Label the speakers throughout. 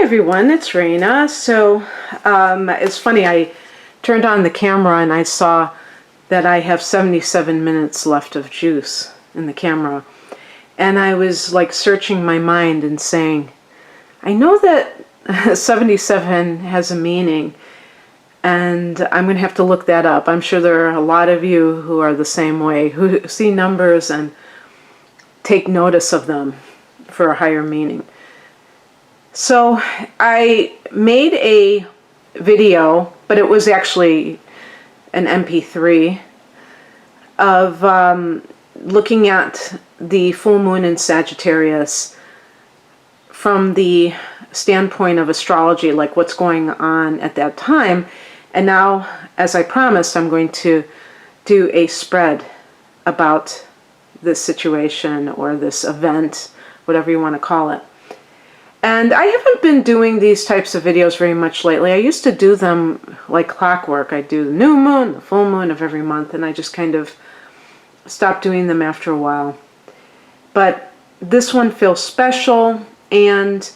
Speaker 1: everyone, it's Raina. So it's funny, I turned on the camera and I saw that I have 77 minutes left of juice in the camera. And I was like searching my mind and saying, I know that 77 has a meaning, and I'm going to have to look that up. I'm sure there are a lot of you who are the same way, who see numbers and take notice of them for a higher meaning. So I made a video, but it was actually an MP3 of looking at the full moon in Sagittarius from the standpoint of astrology, like what's going on at that time. And now, as I promised, I'm going to do a spread about this situation or this event, whatever you want to call it. And I haven't been doing these types of videos very much lately. I used to do them like clockwork. I do the new moon, the full moon of every month, and I just kind of stopped doing them after a while. But this one feels special, and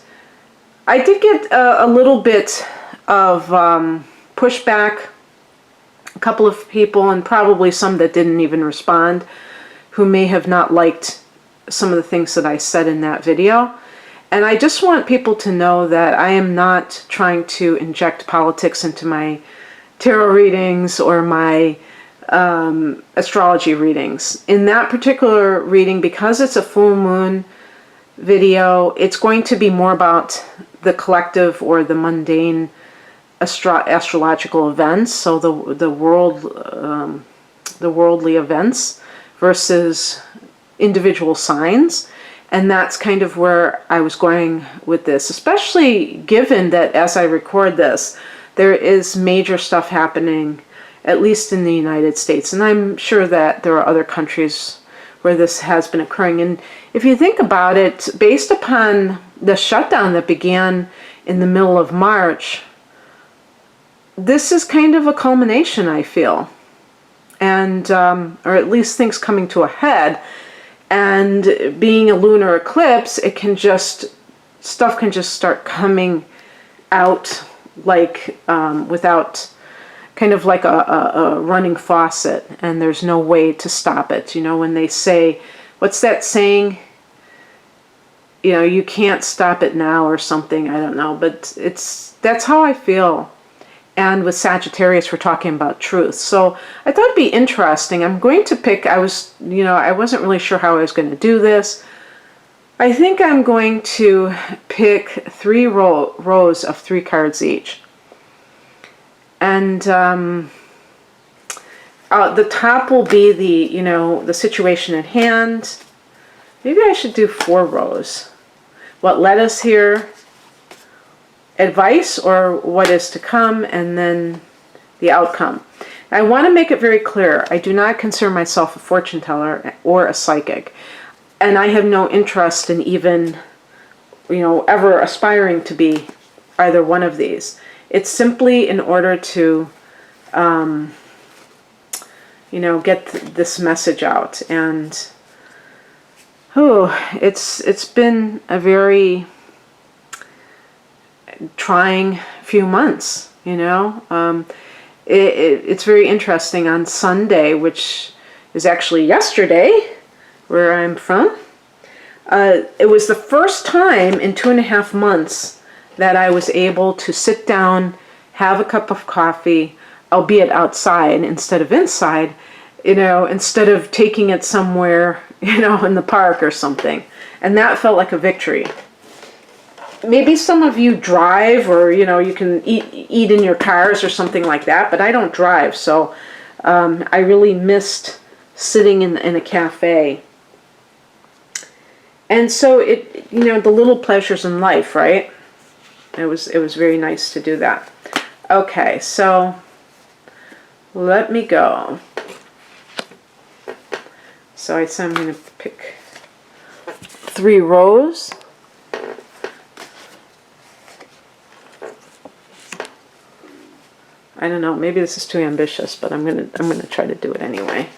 Speaker 1: I did get a little bit of pushback. A couple of people, and probably some that didn't even respond, who may have not liked some of the things that I said in that video. And I just want people to know that I am not trying to inject politics into my tarot readings or my astrology readings. In that particular reading, because it's a full moon video, it's going to be more about the collective or the mundane astrological events, so the worldly events versus individual signs. And that's kind of where I was going with this, especially given that as I record this, there is major stuff happening, at least in the United States. And I'm sure that there are other countries where this has been occurring. And if you think about it, based upon the shutdown that began in the middle of March, this is kind of a culmination, I feel. And, or at least things coming to a head. And being a lunar eclipse, it can just, stuff can just start coming out like without, kind of like a running faucet, and there's no way to stop it. You know, when they say, what's that saying? You know, you can't stop it now or something, I don't know, but that's how I feel. And with Sagittarius, we're talking about truth. So I thought it'd be interesting. I'm going to pick, I wasn't really sure how I was going to do this. I think I'm going to pick 3 rows of 3 cards each. And the top will be the situation at hand. Maybe I should do 4 rows. What led us here, advice, or what is to come, and then the outcome. I want to make it very clear, I do not consider myself a fortune teller or a psychic, and I have no interest in even, ever aspiring to be either one of these. It's simply in order to, get this message out. And it's been a very trying few months, it's very interesting. On Sunday, which is actually yesterday where I'm from, it was the first time in 2.5 months that I was able to sit down, have a cup of coffee, albeit outside instead of inside, instead of taking it somewhere, in the park or something. And that felt like a victory. Maybe some of you drive, or you can eat in your cars or something like that, but I don't drive, so I really missed sitting in a cafe. And so the little pleasures in life, right? It was very nice to do that. Okay, so let me go. So I said I'm going to pick 3 rows. I don't know, maybe this is too ambitious, but I'm gonna try to do it anyway.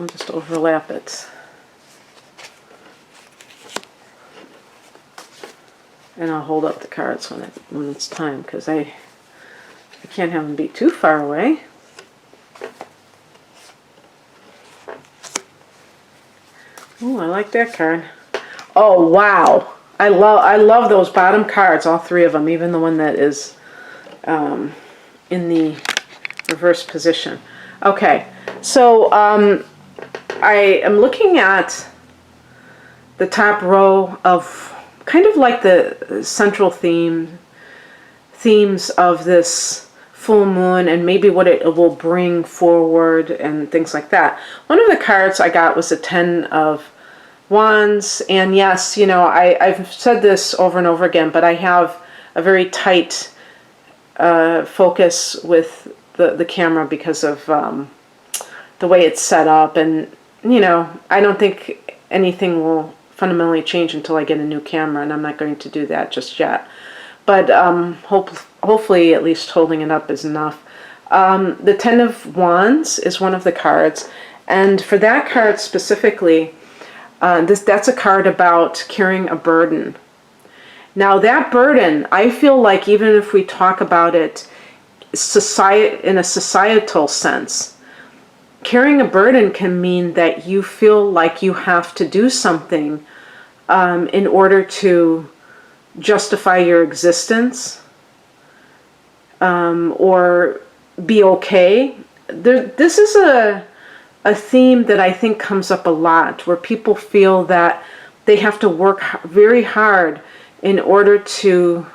Speaker 1: I'll just overlap it. And I'll hold up the cards when it's time, because I can't have them be too far away. Oh, I like that card. Oh, wow. I love those bottom cards, all three of them, even the one that is in the reverse position. Okay, so I am looking at the top row of kind of like the central themes of this full moon and maybe what it will bring forward and things like that. One of the cards I got was the 10 of Wands, and yes, you know, I've said this over and over again, but I have a very tight focus with the camera because of the way it's set up, and you know, I don't think anything will fundamentally change until I get a new camera, and I'm not going to do that just yet. But hopefully at least holding it up is enough. The 10 of Wands is one of the cards, and for that card specifically, that's a card about carrying a burden. Now that burden, I feel like even if we talk about it in a societal sense, carrying a burden can mean that you feel like you have to do something in order to justify your existence or be okay. This is a theme that I think comes up a lot, where people feel that they have to work very hard in order to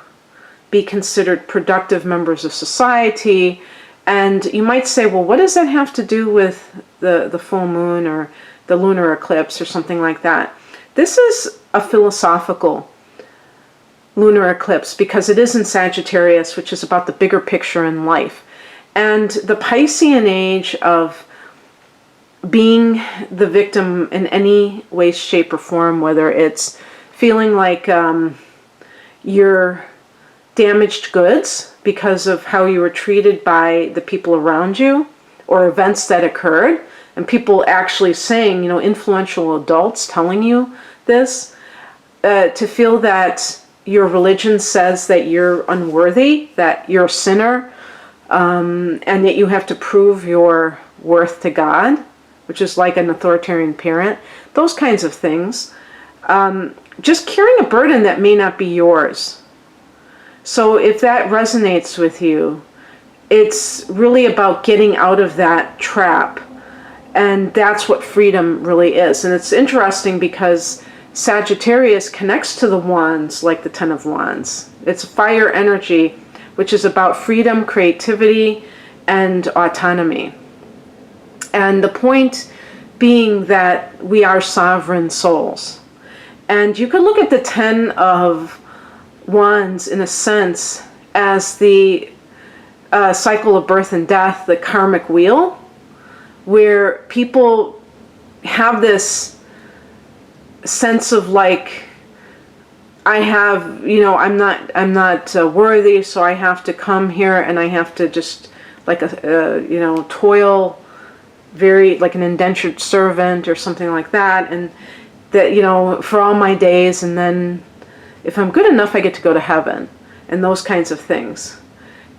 Speaker 1: be considered productive members of society. And you might say, well, what does that have to do with the full moon or the lunar eclipse or something like that? This is a philosophical lunar eclipse because it is in Sagittarius, which is about the bigger picture in life. And the Piscean age of being the victim in any way, shape, or form, whether it's feeling like you're damaged goods because of how you were treated by the people around you or events that occurred, and people actually saying, you know, influential adults telling you this, to feel that your religion says that you're unworthy, that you're a sinner, and that you have to prove your worth to God, which is like an authoritarian parent, those kinds of things. Just carrying a burden that may not be yours. So if that resonates with you, it's really about getting out of that trap. And that's what freedom really is. And it's interesting because Sagittarius connects to the wands like the 10 of Wands. It's fire energy, which is about freedom, creativity, and autonomy. And the point being that we are sovereign souls. And you could look at the 10 of Wands in a sense as the cycle of birth and death, the karmic wheel, where people have this sense of like, I have, you know, I'm not worthy, so I have to come here and I have to just like you know, toil very like an indentured servant or something like that, and that, you know, for all my days, and then if I'm good enough I get to go to heaven, and those kinds of things.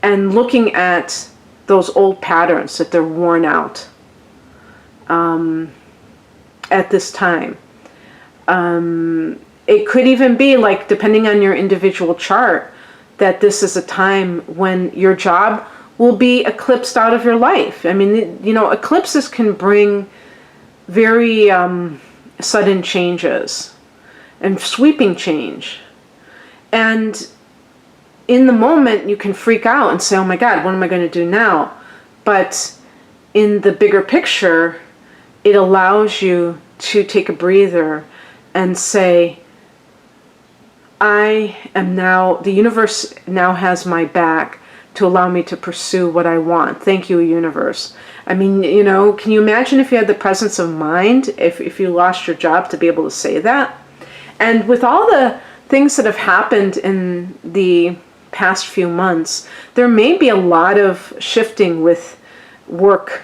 Speaker 1: And looking at those old patterns that they're worn out at this time. It could even be like, depending on your individual chart, that this is a time when your job will be eclipsed out of your life. I mean, you know, eclipses can bring very sudden changes and sweeping change. And in the moment, you can freak out and say, oh my God, what am I going to do now? But in the bigger picture, it allows you to take a breather and say, I am now, the universe now has my back to allow me to pursue what I want. Thank you, universe. I mean, you know, can you imagine if you had the presence of mind, if you lost your job, to be able to say that? And with all the things that have happened in the past few months, there may be a lot of shifting with work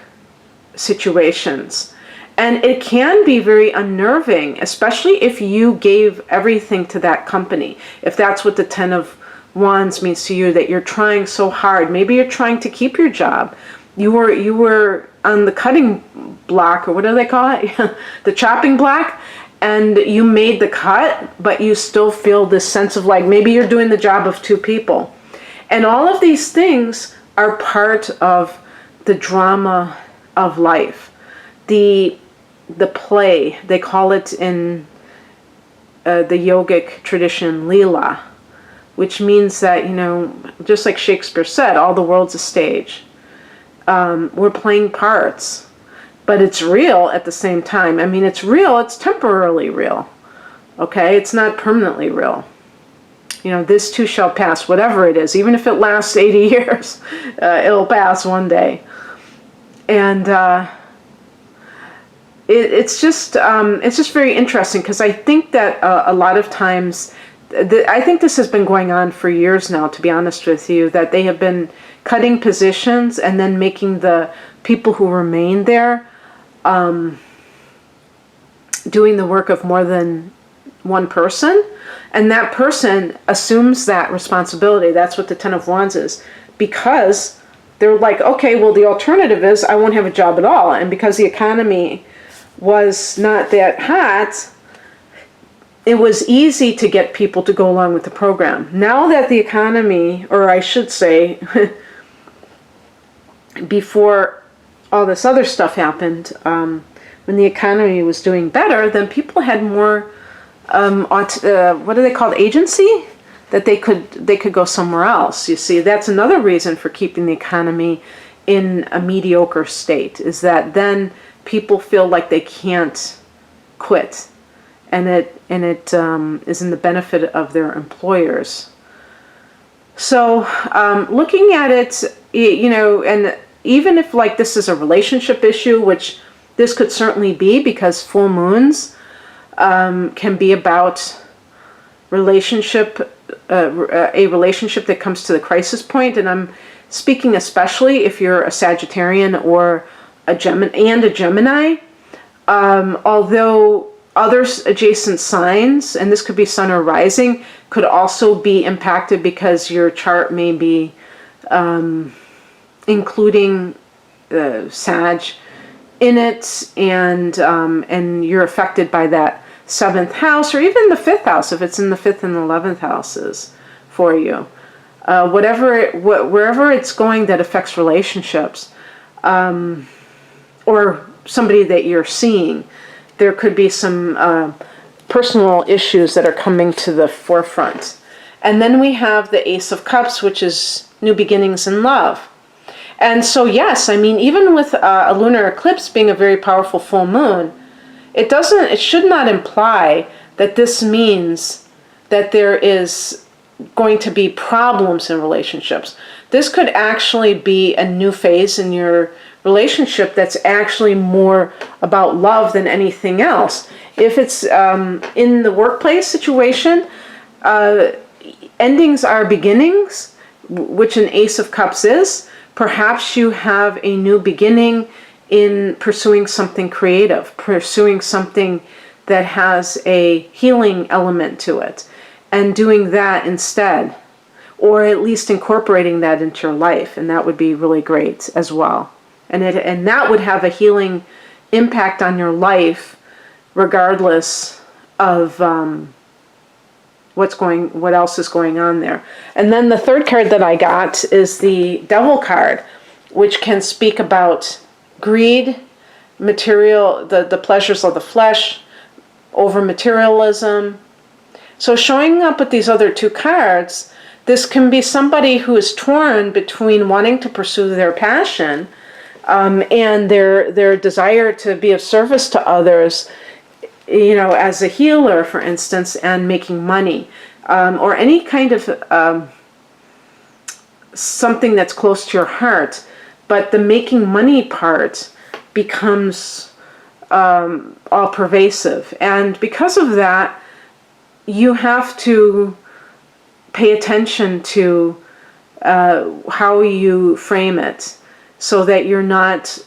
Speaker 1: situations. And it can be very unnerving, especially if you gave everything to that company. If that's what the Ten of Wands means to you, that you're trying so hard. Maybe you're trying to keep your job. You were on the cutting block, or what do they call it? The chopping block. And you made the cut, but you still feel this sense of like, maybe you're doing the job of two people. And all of these things are part of the drama of life. The play, they call it in the yogic tradition, lila, which means that, you know, just like Shakespeare said, all the world's a stage. We're playing parts, but it's real at the same time. I mean, it's real, it's temporarily real, okay? It's not permanently real. You know, this too shall pass, whatever it is. Even if it lasts 80 years, it'll pass one day. And it's just very interesting, because I think that a lot of times, I think this has been going on for years now, to be honest with you, that they have been cutting positions and then making the people who remain there doing the work of more than one person. And that person assumes that responsibility. That's what the Ten of Wands is. Because they're like, okay, well, the alternative is I won't have a job at all. And because the economy was not that hot, it was easy to get people to go along with the program. Now that the economy, or I should say, before all this other stuff happened, when the economy was doing better, then people had more, what are they called, agency? That they could go somewhere else. You see, that's another reason for keeping the economy in a mediocre state, is that then people feel like they can't quit, and it is in the benefit of their employers. So looking at it, you know, and even if like this is a relationship issue, which this could certainly be, because full moons can be about relationship, a relationship that comes to the crisis point. And I'm speaking especially if you're a Sagittarian or a Gemini, although other adjacent signs, and this could be sun or rising, could also be impacted, because your chart may be including Sag in it, and you're affected by that 7th house, or even the 5th house, if it's in the 5th and 11th houses for you. Wherever it's going that affects relationships, or somebody that you're seeing, there could be some personal issues that are coming to the forefront. And then we have the Ace of Cups, which is new beginnings in love. And so, yes, I mean, even with a lunar eclipse being a very powerful full moon, it should not imply that this means that there is going to be problems in relationships. This could actually be a new phase in your relationship that's actually more about love than anything else. If it's in the workplace situation, endings are beginnings, which an Ace of Cups is. Perhaps you have a new beginning in pursuing something creative, pursuing something that has a healing element to it, and doing that instead, or at least incorporating that into your life, and that would be really great as well. And that would have a healing impact on your life, regardless of what else is going on there. And then the third card that I got is the Devil card, which can speak about greed, material, the pleasures of the flesh, over materialism. So showing up with these other two cards, this can be somebody who is torn between wanting to pursue their passion and their desire to be of service to others, you know, as a healer, for instance, and making money, or any kind of something that's close to your heart. But the making money part becomes all pervasive. And because of that, you have to pay attention to how you frame it, so that you're not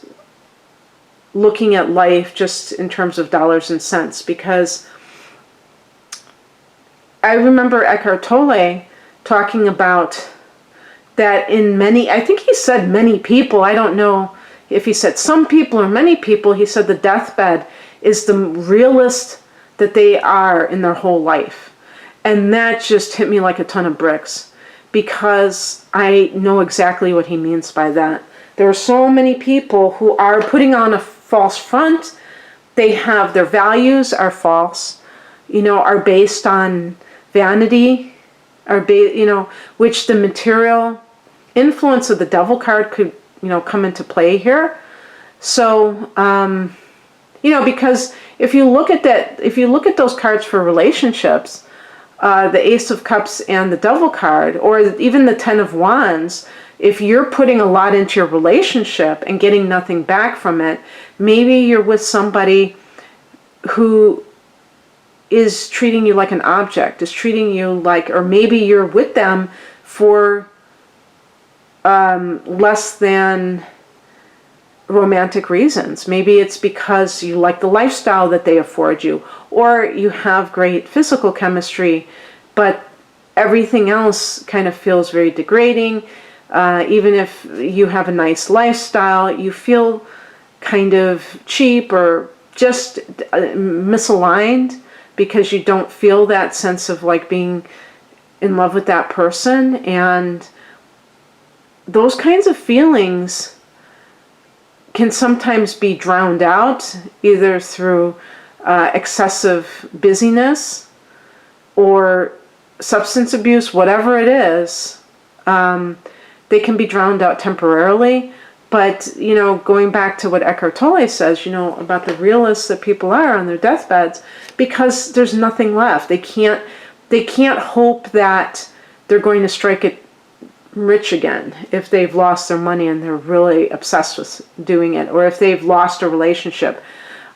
Speaker 1: looking at life just in terms of dollars and cents, because I remember Eckhart Tolle talking about that in many, I think he said many people, I don't know if he said some people or many people, he said the deathbed is the realest that they are in their whole life. And that just hit me like a ton of bricks, because I know exactly what he means by that. There are so many people who are putting on a false front. They have, their values are false, are based on vanity, which the material influence of the devil card could, come into play here. So, because if you look at those cards for relationships, the Ace of Cups and the Devil card, or even the Ten of Wands, if you're putting a lot into your relationship and getting nothing back from it, maybe you're with somebody who is treating you like an object, is treating you like, or maybe you're with them for less than romantic reasons. Maybe it's because you like the lifestyle that they afford you, or you have great physical chemistry, but everything else kind of feels very degrading. Even if you have a nice lifestyle, you feel kind of cheap or just misaligned, because you don't feel that sense of like being in love with that person. And those kinds of feelings can sometimes be drowned out either through excessive busyness or substance abuse, whatever it is. They can be drowned out temporarily. But, going back to what Eckhart Tolle says, about the realists that people are on their deathbeds, because there's nothing left. They can't hope that they're going to strike it rich again if they've lost their money and they're really obsessed with doing it, or if they've lost a relationship.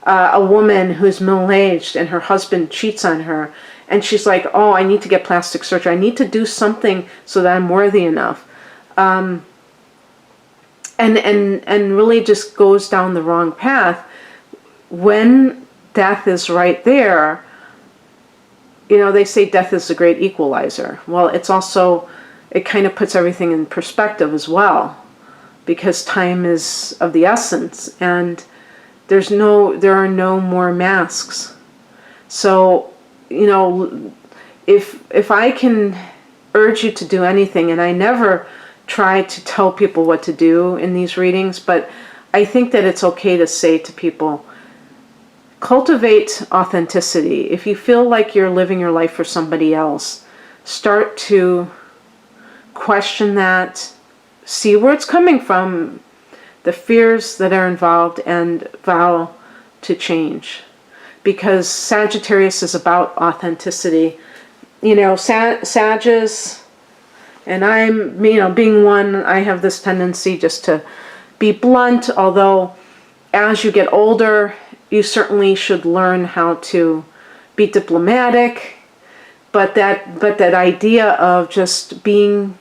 Speaker 1: A woman who's middle-aged and her husband cheats on her, and she's like, oh, I need to get plastic surgery. I need to do something so that I'm worthy enough. And really just goes down the wrong path. When death is right there, they say death is the great equalizer. Well, it's also, it kind of puts everything in perspective as well, because time is of the essence, and there are no more masks. So, if I can urge you to do anything, and I never try to tell people what to do in these readings, but I think that it's okay to say to people, cultivate authenticity. If you feel like you're living your life for somebody else, start to question that, see where it's coming from, the fears that are involved, and vow to change. Because Sagittarius is about authenticity. Sagittarius, and I'm, being one, I have this tendency just to be blunt, although as you get older, you certainly should learn how to be diplomatic, but that idea of just being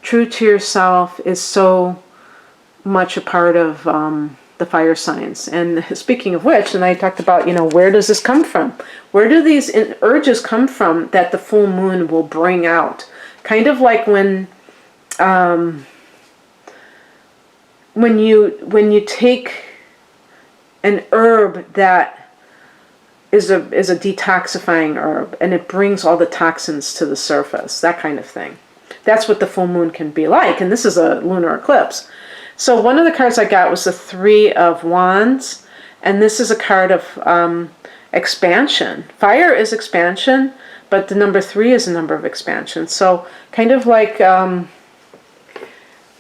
Speaker 1: true to yourself is so much a part of the fire signs. And speaking of which, and I talked about, where does this come from? Where do these urges come from that the full moon will bring out? Kind of like when you take an herb that is a detoxifying herb, and it brings all the toxins to the surface, that kind of thing. That's what the full moon can be like, and this is a lunar eclipse. So one of the cards I got was the Three of Wands, and this is a card of expansion. Fire is expansion, but the number 3 is a number of expansion. So kind of like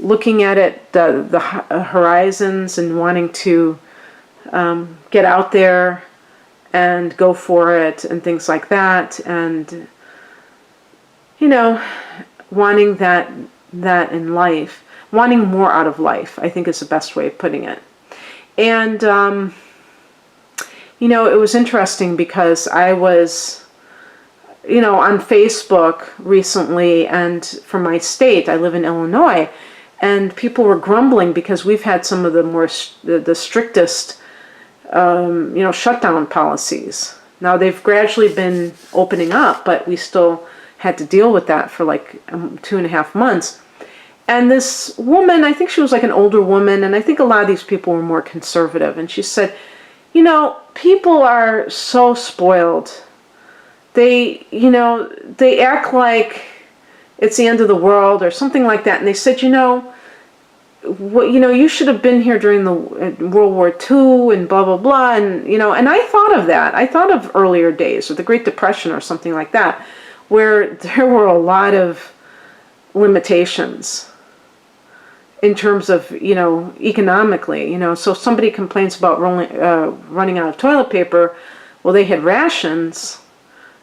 Speaker 1: looking at it, the horizons, and wanting to get out there and go for it and things like that, and wanting that in life, wanting more out of life, I think is the best way of putting it. And it was interesting because I was on Facebook recently, and for my state, I live in Illinois, and people were grumbling because we've had some of the strictest shutdown policies. Now they've gradually been opening up, but we still had to deal with that for like 2.5 months. And this woman, I think she was like an older woman, and I think a lot of these people were more conservative. And she said, people are so spoiled. They act like it's the end of the world or something like that. And they said, you should have been here during the World War II and blah, blah, blah. And I thought of that. I thought of earlier days or the Great Depression or something like that, where there were a lot of limitations in terms of, economically, so somebody complains about running out of toilet paper. Well, they had rations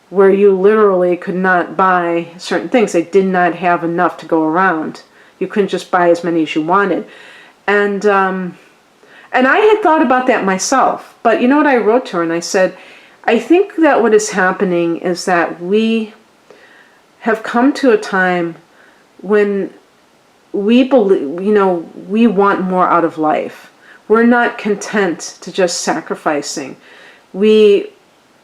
Speaker 1: where you literally could not buy certain things. They did not have enough to go around. You couldn't just buy as many as you wanted. And I had thought about that myself. But you know what I wrote to her? And I said, I think that what is happening is that we have come to a time when we believe, we want more out of life. We're not content to just sacrificing. We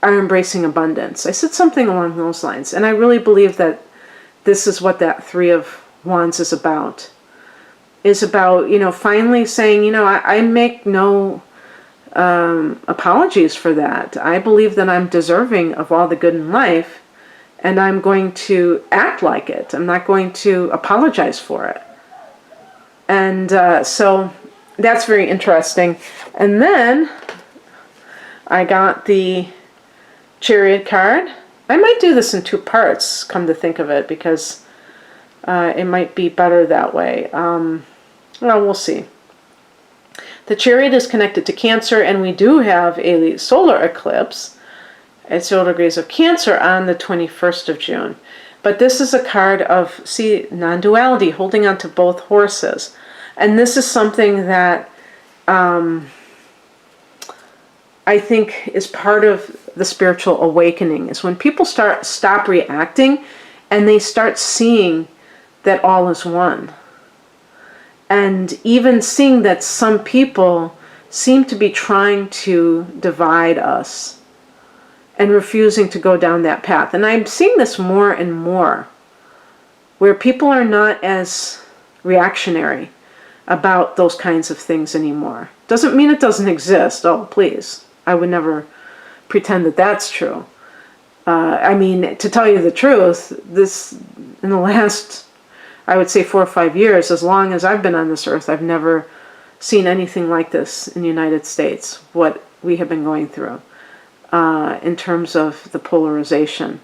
Speaker 1: are embracing abundance. I said something along those lines. And I really believe that this is what that Three of Wands is about. Finally saying, I make no apologies for that. I believe that I'm deserving of all the good in life, and I'm going to act like it. I'm not going to apologize for it. And so that's very interesting. And then I got the Chariot card. I might do this in 2 parts, come to think of it, because it might be better that way. Well, we'll see. The Chariot is connected to Cancer, and we do have a solar eclipse at 0 degrees of Cancer on the 21st of June. But this is a card of, non-duality, holding on to both horses. And this is something that I think is part of the spiritual awakening, is when people stop reacting and they start seeing that all is one. And even seeing that some people seem to be trying to divide us and refusing to go down that path. And I'm seeing this more and more, where people are not as reactionary about those kinds of things anymore. Doesn't mean it doesn't exist. Oh, please. I would never pretend that that's true. To tell you the truth, this, in the last, I would say 4 or 5 years, as long as I've been on this earth, I've never seen anything like this in the United States, what we have been going through in terms of the polarization.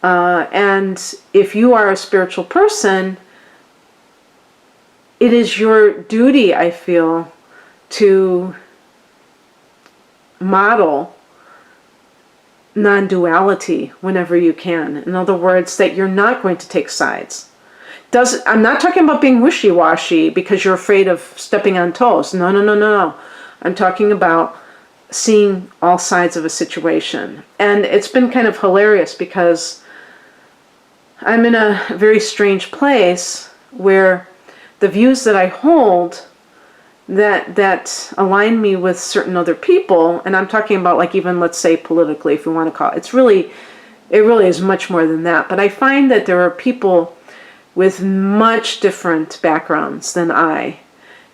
Speaker 1: And if you are a spiritual person, it is your duty, I feel, to model non-duality whenever you can. In other words, that you're not going to take sides. I'm not talking about being wishy-washy because you're afraid of stepping on toes. No. I'm talking about seeing all sides of a situation. And it's been kind of hilarious because I'm in a very strange place where the views that I hold that align me with certain other people, and I'm talking about, like, even, let's say, politically, if you want to call it, it really is much more than that. But I find that there are people with much different backgrounds than I,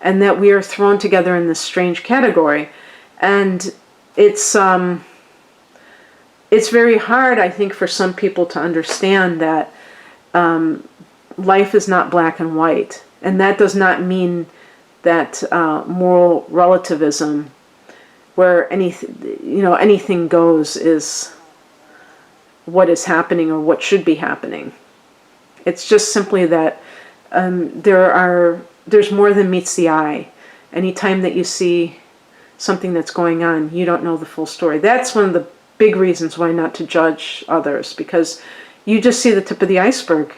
Speaker 1: and that we are thrown together in this strange category. And it's very hard, I think, for some people to understand that life is not black and white. And that does not mean that moral relativism, where anything goes, is what is happening or what should be happening. It's just simply that there's more than meets the eye. Anytime that you see something that's going on, you don't know the full story. That's one of the big reasons why not to judge others, because you just see the tip of the iceberg.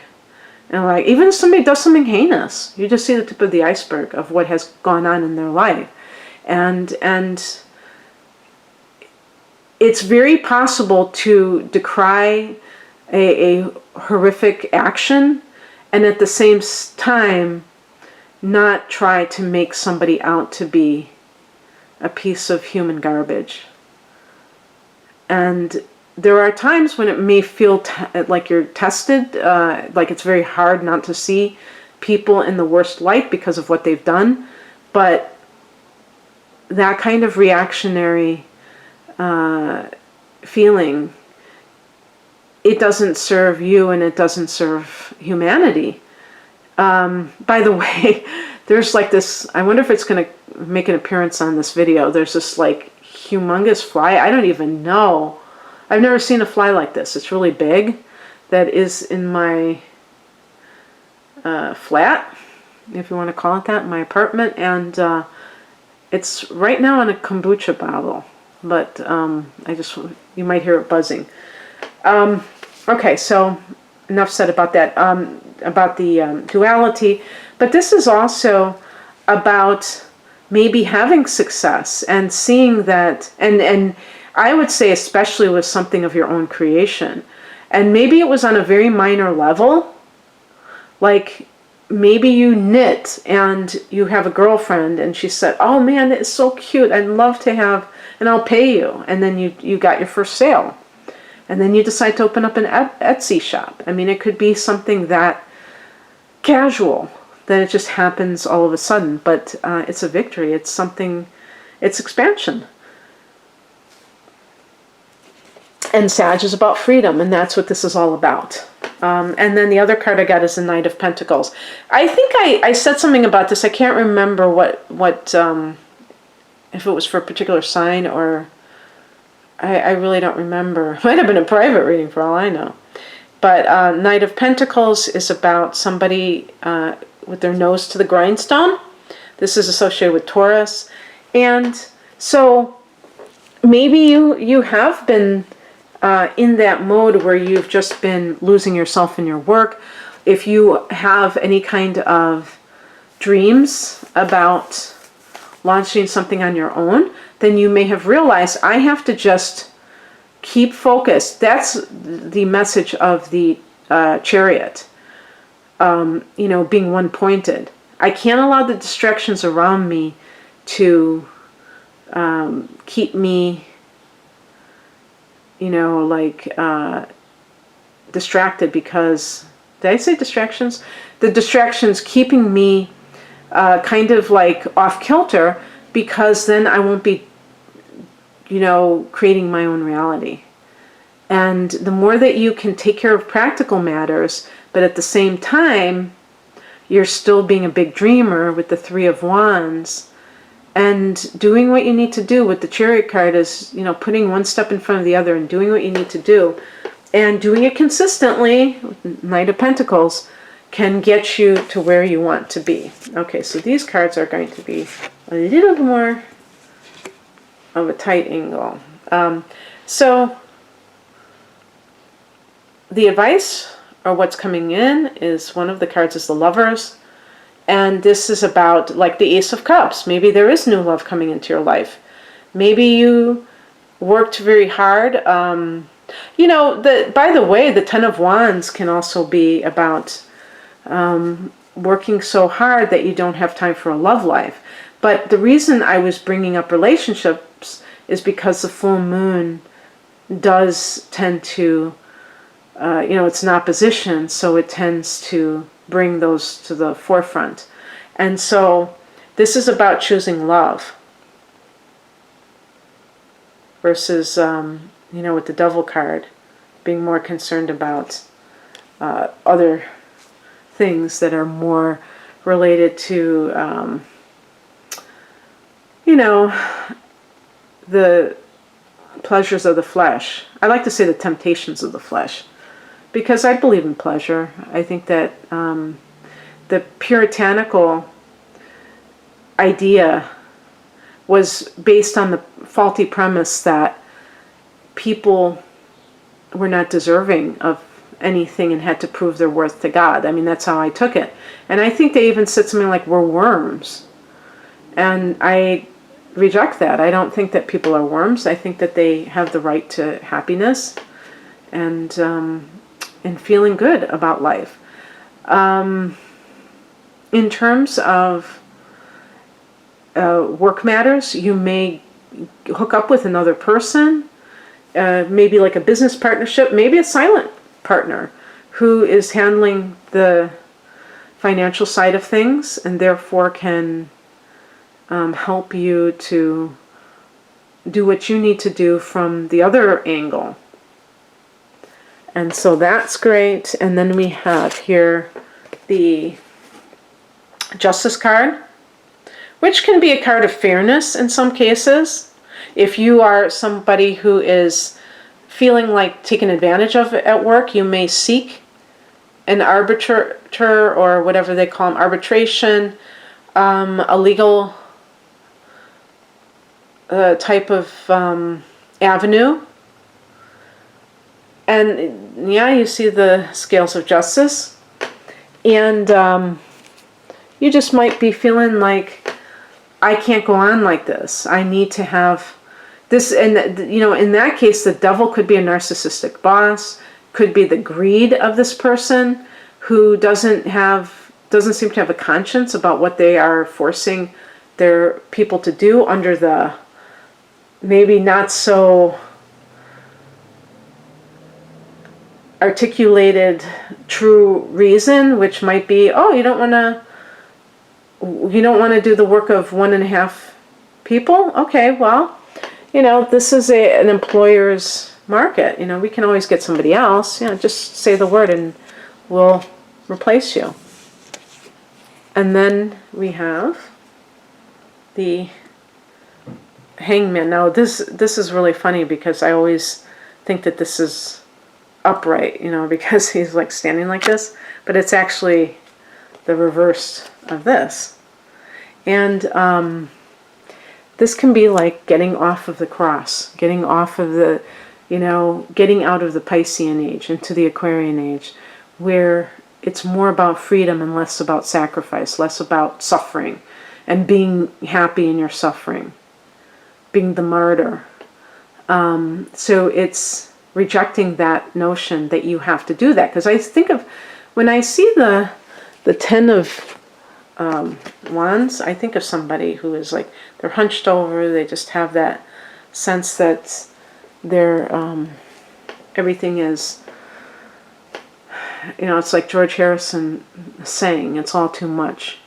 Speaker 1: And like, even if somebody does something heinous, you just see the tip of the iceberg of what has gone on in their life. And it's very possible to decry a horrific action and at the same time not try to make somebody out to be a piece of human garbage. And there are times when it may feel like you're tested, like it's very hard not to see people in the worst light because of what they've done. But that kind of reactionary feeling, it doesn't serve you and it doesn't serve humanity. By the way, there's like this, I wonder if it's going to make an appearance on this video. There's this like humongous fly. I don't even know. I've never seen a fly like this. It's really big. That is in my flat, if you want to call it that, in my apartment. And it's right now in a kombucha bottle. But you might hear it buzzing. Okay, so enough said about that, about the duality. But this is also about maybe having success and seeing that, and I would say especially with something of your own creation. And maybe it was on a very minor level, like maybe you knit and you have a girlfriend and she said, oh man, it's so cute, I'd love to have, and I'll pay you. And then you got your first sale. And then you decide to open up an Etsy shop. I mean, it could be something that casual, that it just happens all of a sudden, but it's a victory. It's something, it's expansion. And Sag is about freedom, and that's what this is all about. And then the other card I got is the Knight of Pentacles. I think I said something about this. I can't remember what if it was for a particular sign or I really don't remember. Might have been a private reading for all I know. But Knight of Pentacles is about somebody with their nose to the grindstone. This is associated with Taurus. And so maybe you have been in that mode where you've just been losing yourself in your work. If you have any kind of dreams about launching something on your own, then you may have realized, I have to just keep focused. That's the message of the Chariot, being one-pointed. I can't allow the distractions around me to keep me, distracted, because, did I say distractions? The distractions keeping me kind of like off kilter, because then I won't be creating my own reality. And the more that you can take care of practical matters, but at the same time, you're still being a big dreamer with the Three of Wands, and doing what you need to do with the Chariot card is, putting one step in front of the other and doing what you need to do, and doing it consistently, Knight of Pentacles, can get you to where you want to be. Okay, so these cards are going to be a little more of a tight angle. So the advice, or what's coming in, is one of the cards is the Lovers. And this is about, like, the Ace of Cups. Maybe there is new love coming into your life. Maybe you worked very hard. By the way, the Ten of Wands can also be about working so hard that you don't have time for a love life. But the reason I was bringing up relationships is because the full moon does tend to, it's an opposition, so it tends to bring those to the forefront. And so this is about choosing love versus, with the Devil card, being more concerned about other things that are more related to, the pleasures of the flesh. I like to say the temptations of the flesh, because I believe in pleasure. I think that the puritanical idea was based on the faulty premise that people were not deserving of anything and had to prove their worth to God. I mean, that's how I took it. And I think they even said something like, we're worms. And I reject that. I don't think that people are worms. I think that they have the right to happiness and feeling good about life. In terms of work matters. You may hook up with another person, maybe like a business partnership, maybe a silent partner who is handling the financial side of things and therefore can help you to do what you need to do from the other angle. And so that's great. And then we have here the Justice card, which can be a card of fairness in some cases. If you are somebody who is feeling like taken advantage of at work, you may seek an arbitrator, or whatever they call them, arbitration, a legal type of avenue. And yeah, you see the scales of justice. And you just might be feeling like, I can't go on like this. I need to have this. And, in that case, the devil could be a narcissistic boss, could be the greed of this person who doesn't seem to have a conscience about what they are forcing their people to do under the maybe not so articulated true reason, which might be, you don't want to do the work of 1.5 people. Okay, well, this is an employer's market. We can always get somebody else. Just say the word and we'll replace you. And then we have the Hangman. Now this is really funny because I always think that this is upright, because he's like standing like this, but it's actually the reverse of this. And this can be like getting off of the cross, getting off of the, getting out of the Piscean age into the Aquarian age, where it's more about freedom and less about sacrifice, less about suffering and being happy in your suffering, being the martyr. So it's rejecting that notion that you have to do that. Because I think of, when I see the 10 of Wands, I think of somebody who is like, they're hunched over, they just have that sense that they're, everything is, it's like George Harrison saying, it's all too much,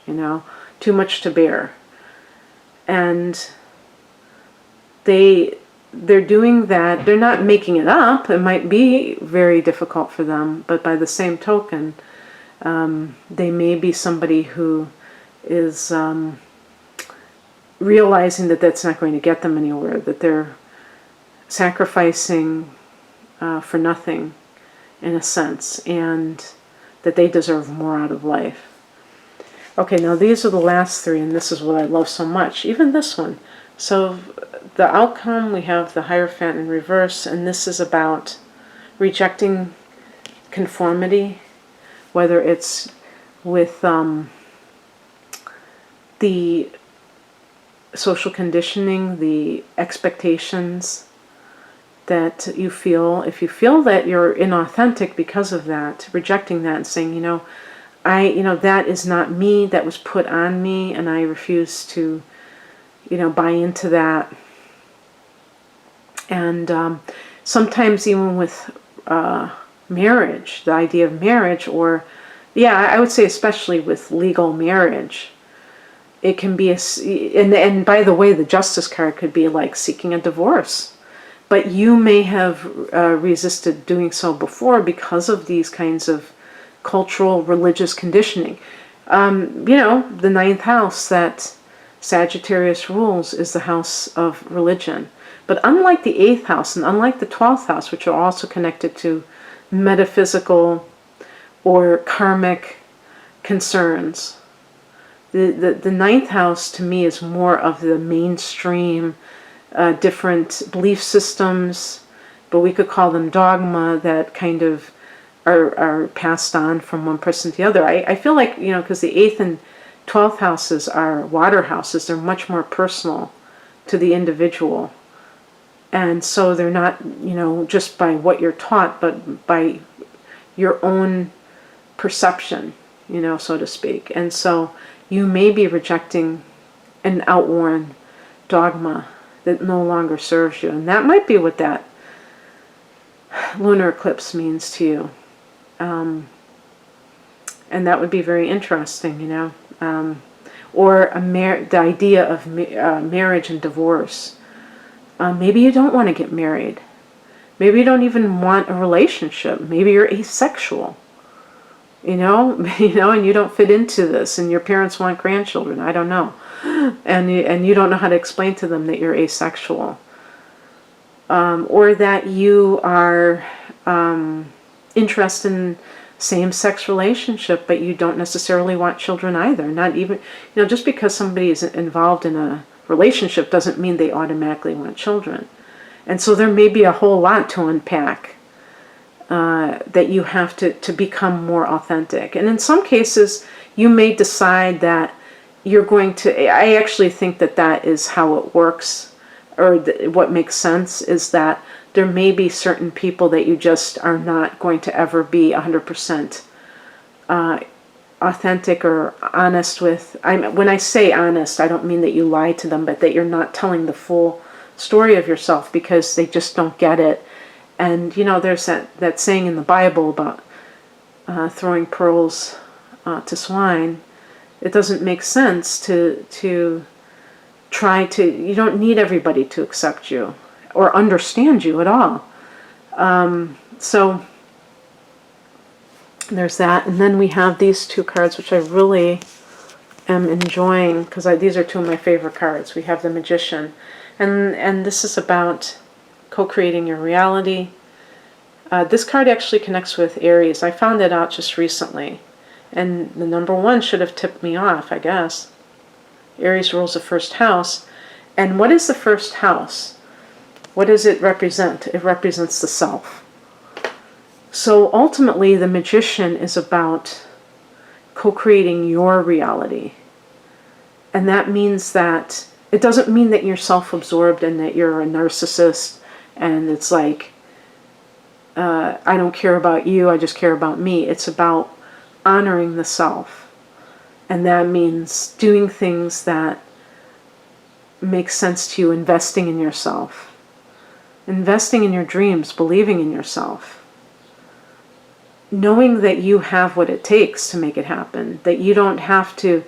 Speaker 1: too much to bear. And they're doing that, they're not making it up. It might be very difficult for them, but by the same token, they may be somebody who is realizing that that's not going to get them anywhere, that they're sacrificing for nothing, in a sense, and that they deserve more out of life. Okay, now these are the last 3, and this is what I love so much, even this one. So the outcome, we have the Hierophant in reverse, and this is about rejecting conformity, whether it's with the social conditioning, the expectations that you feel. If you feel that you're inauthentic because of that, rejecting that and saying, that is not me, that was put on me, and I refuse to, buy into that. And sometimes even with marriage, the idea of marriage, or, I would say especially with legal marriage, it can be, and by the way, the Justice card could be like seeking a divorce. But you may have resisted doing so before because of these kinds of cultural, religious conditioning. The 9th house that Sagittarius rules is the house of religion. But unlike the 8th house and unlike the 12th house, which are also connected to metaphysical or karmic concerns, the 9th house to me is more of the mainstream, different belief systems, but we could call them dogma, that kind of are passed on from one person to the other. I feel like, because the 8th and 12th houses are water houses, they're much more personal to the individual. And so they're not, just by what you're taught, but by your own perception, so to speak. And so you may be rejecting an outworn dogma that no longer serves you. And that might be what that lunar eclipse means to you. And that would be very interesting, you know. Or the idea of marriage and divorce. Maybe you don't want to get married. Maybe you don't even want a relationship. Maybe you're asexual. You know, and you don't fit into this, and your parents want grandchildren. I don't know, and you don't know how to explain to them that you're asexual, or that you are interested in same-sex relationship, but you don't necessarily want children either. Not even, just because somebody is involved in a relationship doesn't mean they automatically want children, and so there may be a whole lot to unpack. That you have to become more authentic. And in some cases, you may decide that you're going to, I actually think that that is how it works, or what makes sense is that there may be certain people that you just are not going to ever be 100% authentic or honest with. When I say honest, I don't mean that you lie to them, but that you're not telling the full story of yourself because they just don't get it. And, there's that saying in the Bible about throwing pearls to swine. It doesn't make sense to try to, you don't need everybody to accept you or understand you at all. So there's that. And then we have these two cards, which I really am enjoying because these are two of my favorite cards. We have the Magician. And this is about co-creating your reality. This card actually connects with Aries. I found it out just recently. And the number 1 should have tipped me off, I guess. Aries rules the first house. And what is the first house? What does it represent? It represents the self. So ultimately, the Magician is about co-creating your reality. And that means that it doesn't mean that you're self-absorbed and that you're a narcissist and it's like, I don't care about you, I just care about me. It's about honoring the self. And that means doing things that make sense to you, investing in yourself. Investing in your dreams, believing in yourself. Knowing that you have what it takes to make it happen. That you don't have to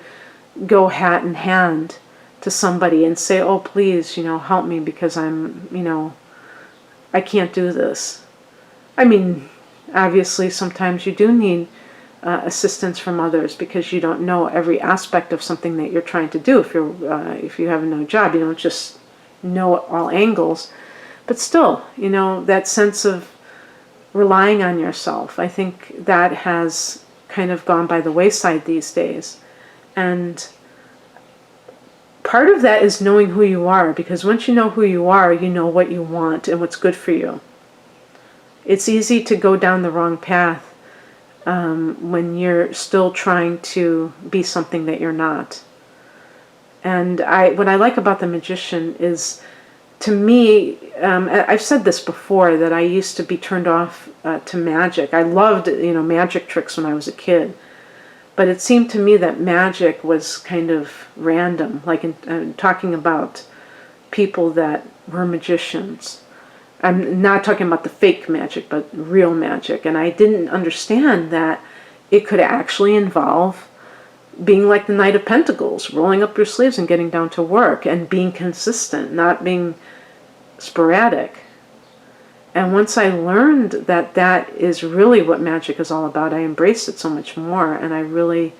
Speaker 1: go hat in hand to somebody and say, oh, please, help me because I'm, I can't do this. I mean, obviously, sometimes you do need assistance from others because you don't know every aspect of something that you're trying to do. If you have no job, you don't just know all angles. But still, that sense of relying on yourself, I think that has kind of gone by the wayside these days. And part of that is knowing who you are, because once you know who you are, you know what you want and what's good for you. It's easy to go down the wrong path when you're still trying to be something that you're not. And what I like about the Magician is, to me, I've said this before, that I used to be turned off to magic. I loved, magic tricks when I was a kid. But it seemed to me that magic was kind of random, like I'm talking about people that were magicians. I'm not talking about the fake magic, but real magic. And I didn't understand that it could actually involve being like the Knight of Pentacles, rolling up your sleeves and getting down to work and being consistent, not being sporadic. And once I learned that that is really what magic is all about, I embraced it so much more, and I really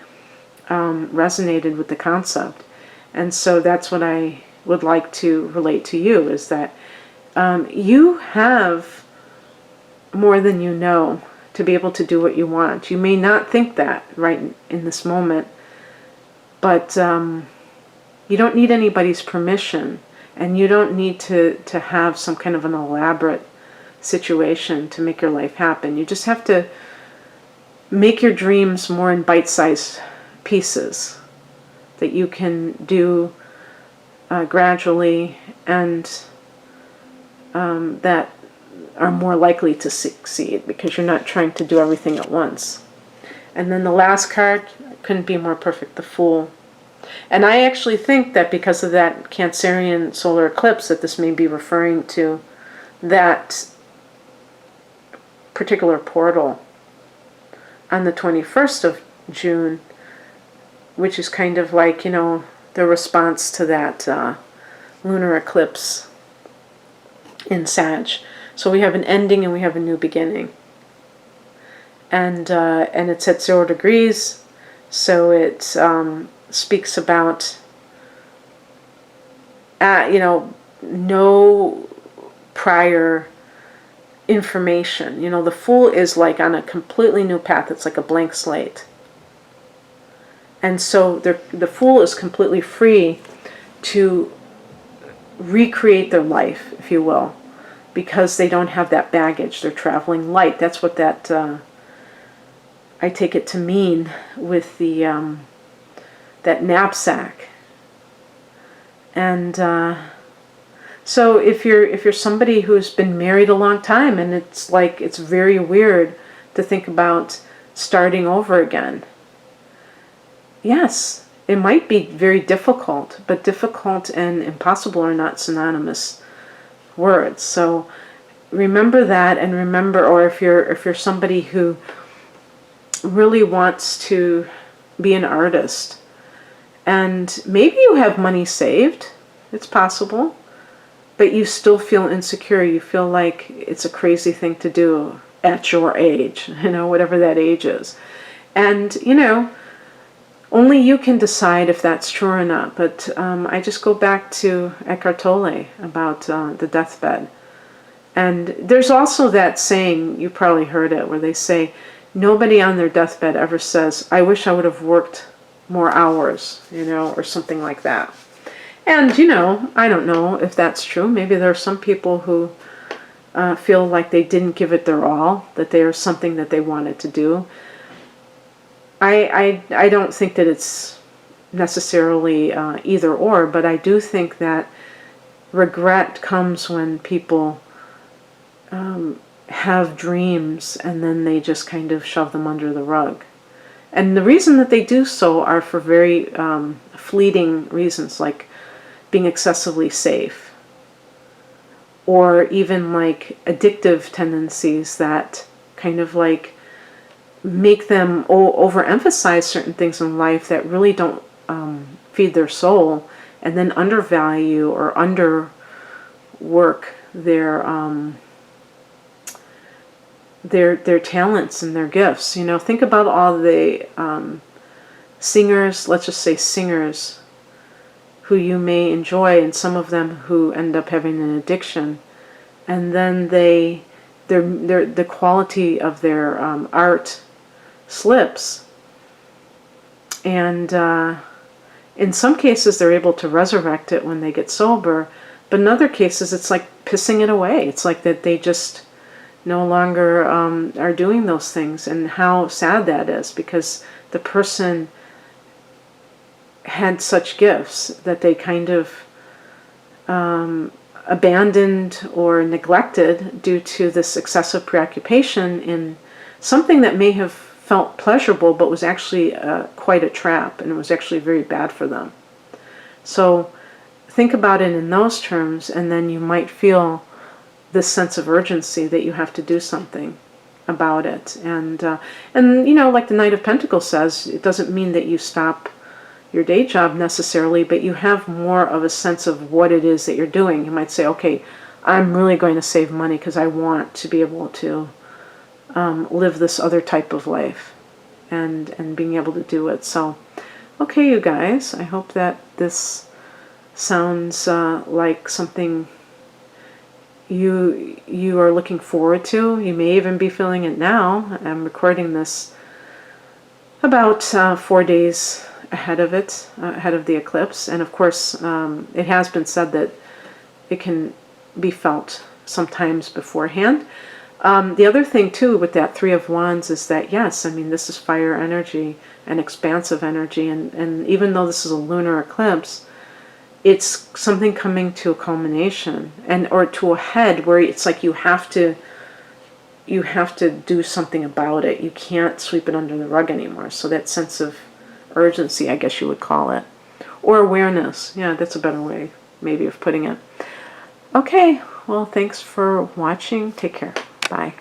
Speaker 1: resonated with the concept. And so that's what I would like to relate to you, is that you have more than you know to be able to do what you want. You may not think that right in this moment, but you don't need anybody's permission, and you don't need to have some kind of an elaborate situation to make your life happen. You just have to make your dreams more in bite-sized pieces that you can do gradually, and that are more likely to succeed because you're not trying to do everything at once. And then the last card couldn't be more perfect, the Fool. And I actually think that because of that Cancerian solar eclipse, that this may be referring to that particular portal on the 21st of June, which is kind of like, the response to that lunar eclipse in Sag. So we have an ending and we have a new beginning. And it's at 0 degrees, so it speaks about, no prior information. The Fool is like on a completely new path. It's like a blank slate. And so the Fool is completely free to recreate their life, if you will, because they don't have that baggage. They're traveling light. That's what that I take it to mean with the that knapsack. And so if you're somebody who's been married a long time, and it's very weird to think about starting over again. Yes, it might be very difficult, but difficult and impossible are not synonymous words. So remember that, and remember, or if you're somebody who really wants to be an artist, and maybe you have money saved, it's possible, but you still feel insecure. You feel like it's a crazy thing to do at your age, whatever that age is. And, only you can decide if that's true or not. But I just go back to Eckhart Tolle about the deathbed. And there's also that saying, you probably heard it, where they say, nobody on their deathbed ever says, I wish I would have worked more hours, or something like that. And, I don't know if that's true. Maybe there are some people who feel like they didn't give it their all, that there's something that they wanted to do. I don't think that it's necessarily either or, but I do think that regret comes when people have dreams and then they just kind of shove them under the rug. And the reason that they do so are for very fleeting reasons, like being excessively safe, or even like addictive tendencies that kind of like make them overemphasize certain things in life that really don't feed their soul, and then undervalue or underwork their talents and their gifts. Think about all the singers, let's just say singers, who you may enjoy, and some of them who end up having an addiction, and then the quality of their art slips, and in some cases they're able to resurrect it when they get sober, but in other cases it's like pissing it away. It's like that they just no longer are doing those things, and how sad that is, because the person had such gifts that they kind of abandoned or neglected due to this excessive preoccupation in something that may have felt pleasurable but was actually quite a trap, and it was actually very bad for them. So think about it in those terms, and then you might feel this sense of urgency that you have to do something about it. And like the Knight of Pentacles says, it doesn't mean that you stop your day job necessarily, but you have more of a sense of what it is that you're doing. You might say, okay, I'm really going to save money because I want to be able to live this other type of life, and being able to do it. So, okay, you guys, I hope that this sounds like something you are looking forward to. You may even be feeling it now. I'm recording this about 4 days ahead of it, ahead of the eclipse. And of course, it has been said that it can be felt sometimes beforehand. The other thing too with that Three of Wands is that, yes, I mean, this is fire energy and expansive energy, and even though this is a lunar eclipse, it's something coming to a culmination, or to a head, where it's like you have to do something about it. You can't sweep it under the rug anymore. So that sense of urgency, I guess you would call it. or awareness. Yeah, that's a better way maybe of putting it. Okay, well, thanks for watching. Take care. Bye.